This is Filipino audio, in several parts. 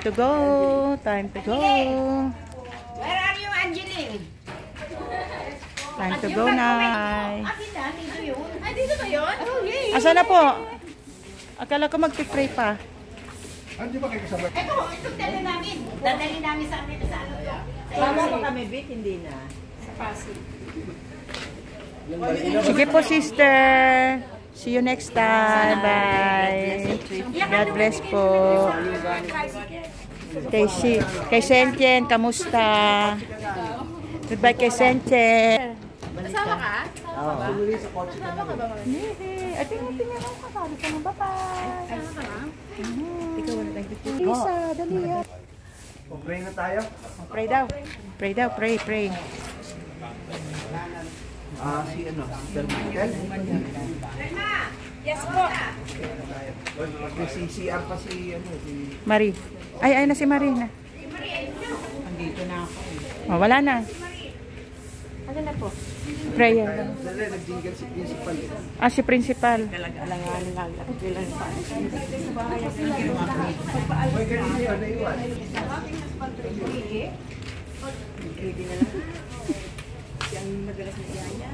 to go. Time to go. Where are you, Angeline? Time to go, Nay. Dito yun. Ay, dito ba yun? Oh, yeah. Asa na po? Akala ko mag-pray pa. Hindi ba kayo kasama? Ito dali namin. Dadali namin sa amin sa ano to. Sama pa kami, Vic, hindi na. Sa Pasig. Sige po, sister. See you next time. Bye. God bless po. Kay Sentien, kamusta? Goodbye kay Sentien. Kasama ka? Oo. Kasama ka ba? Ay, tingnan ako kasali ka ng bye-bye. Kasama ka na? Ikaw wala tayong picture. Lisa, dali yan. Pray na tayo. Pray daw. Pray daw, pray, pray. Si ano? Michael? Yes po. Si CR pa si ano? Si... Marie. Ay na si Marie na. Andito na ako. Oh, wala na. Ano na po? Prayer. Dali, nag-jingle si principal. Si principal. Alanganin lang. At kailan pa. May ganun yun, naiwan. Ready na lang. Siyang madalas na iyaya.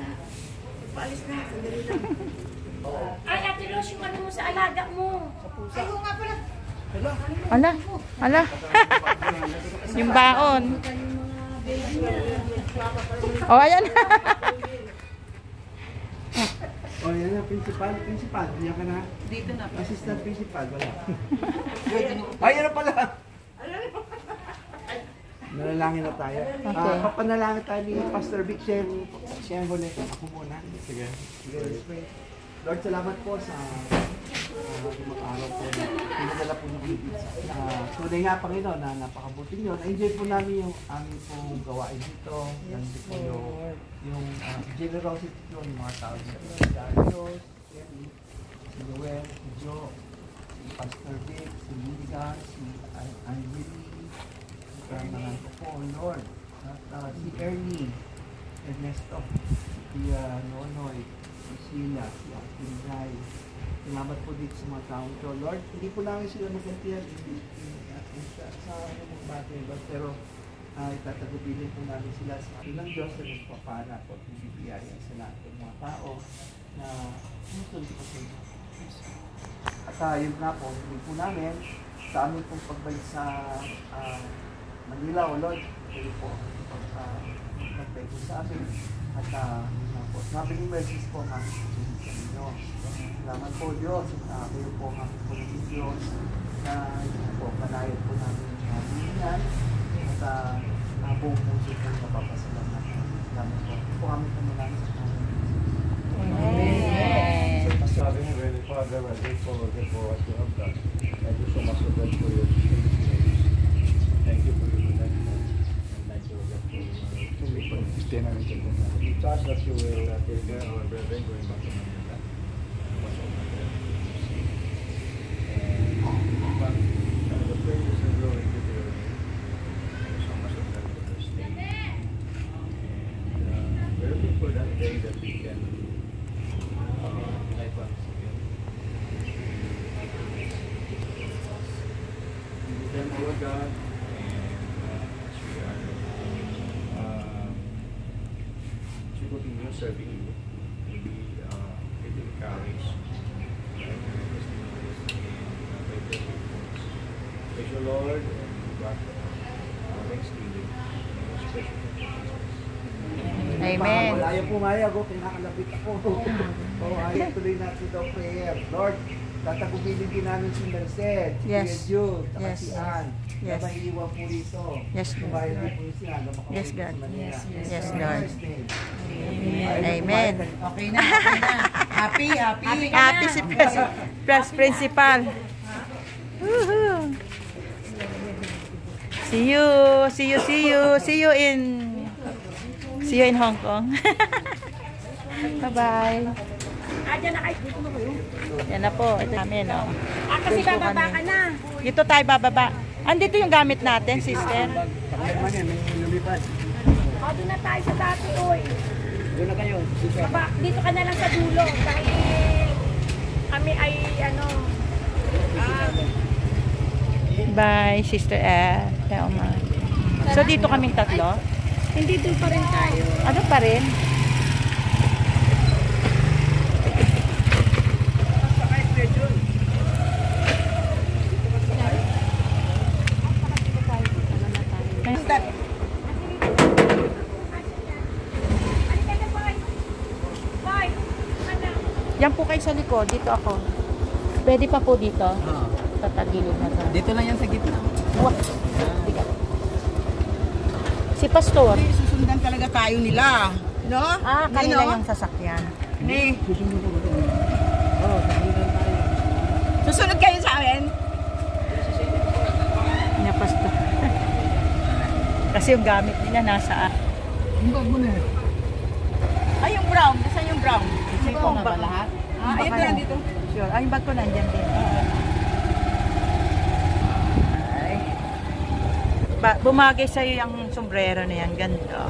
Paalis na. Sandali lang. Ay, Ate Ros, yung ano mo sa alaga mo. Ay, oo nga pala. Ala, ala. Yung baon. Oh, ayan. Oh, yan na, principal. Principal, diyan ka na. Dito na. Assistant principal, wala. Ay, yan na pala. Nalalangin na tayo. Papanalangin tayo ni Pastor Vic. Siya yung huli. Ako muna. Sige. Let's pray. Lord, salamat po sa mga araw po na pinadala po ng ibig. Tunay nga, Panginoon, na napakabuti nyo. Na-enjoy po namin yung aming pong gawain dito. Nandito po yung generosity po ng mga tao dito. Si Darius, si Joel, si Joe, si Pastor Vic, si Liga, si Angeline, si Carmanan po, Lord. At si Ernie, Ernesto, si Nonoy, si Sheila, si Akinday. Salamat po dito sa mga taong ito. Lord, hindi po namin sila magantiyan sa mga bagay, Lord, pero itatagubilin po namin sila sa ilang Diyos na nagpapana po at bibiyaya sa lahat ng mga tao na tumutuloy po sa inyo. At yun nga po, hindi po namin sa aming pong pagbalik sa Manila, O Lord, kayo po pagpapay po sa amin. At yun nga po, mabiling mercies po ang aming pagpapay sa inyo. Salamat po Diyos, kayo po ang aming pagpapay Diyos na yun po, panayad po namin ang hihingan at buong puso po napapasalamat. Salamat po. Ito po aming panalang sa kanya. Amen. Sabi ni Heavenly Father, we're grateful for what you have done. Thank you so much for that, for your grace. Thank you for your protection. And thank you again for your we trust that you will take care of our brethren going back to Manila. And the praises and glory to your name. Thank you so much for that for this day. And we're looking for that day that we can unite once again. Then, Lord God, and as we continue serving you, maybe getting courage, praise the Lord, and back Thanksgiving, special to Jesus. Amen. Ayaw pumayag ako, kinakalapit ako. Ayaw tuloy natin ito prayer. Lord, tatagubilin din namin si Merced, si Yes. Jude, at Yes. si Ann. Yes. Na maiiwan po rito. Yes, Lord. Bayan din po sila na makauwi Yes, God. sa Manila. Yes, In Lord. Jesus' name. Amen. Okay na, okay na. Happy, happy. Happy si principal. Woohoo. See you in Hong Kong. Bye-bye. Diyan na kayo. Dito na kayo. Yan na po, ito namin, oh. Kasi bababa ka na. Dito tayo bababa. Andito yung gamit natin, sister. Pakyaman yan, may lumipad. Doon na tayo sa dati, oy. Doon na kayo. Baba, dito ka na lang sa dulo. Dahil kami ay, Bye, Sister Elma. So, dito kaming tatlo? Hindi doon pa rin tayo. Ano pa rin? Yan po kayo sa likod. Dito ako. Pwede pa po dito? Tatagilid na sa... Dito lang yan sa gitna. Wah! Tiga. Si Pastor. Hindi, susundan talaga tayo nila. No? Kanila yung sasakyan. Hindi. Susunod kayo sa amin? Niya, Pastor. Kasi yung gamit nila nasa... Ay, yung brown. Nasaan yung brown? Ito nga ba lahat? Ayun na lang dito. Sure. Ay, yung bag ko nandyan din. Ay. Bumagay sa'yo yung sombrero na yan. Ganda.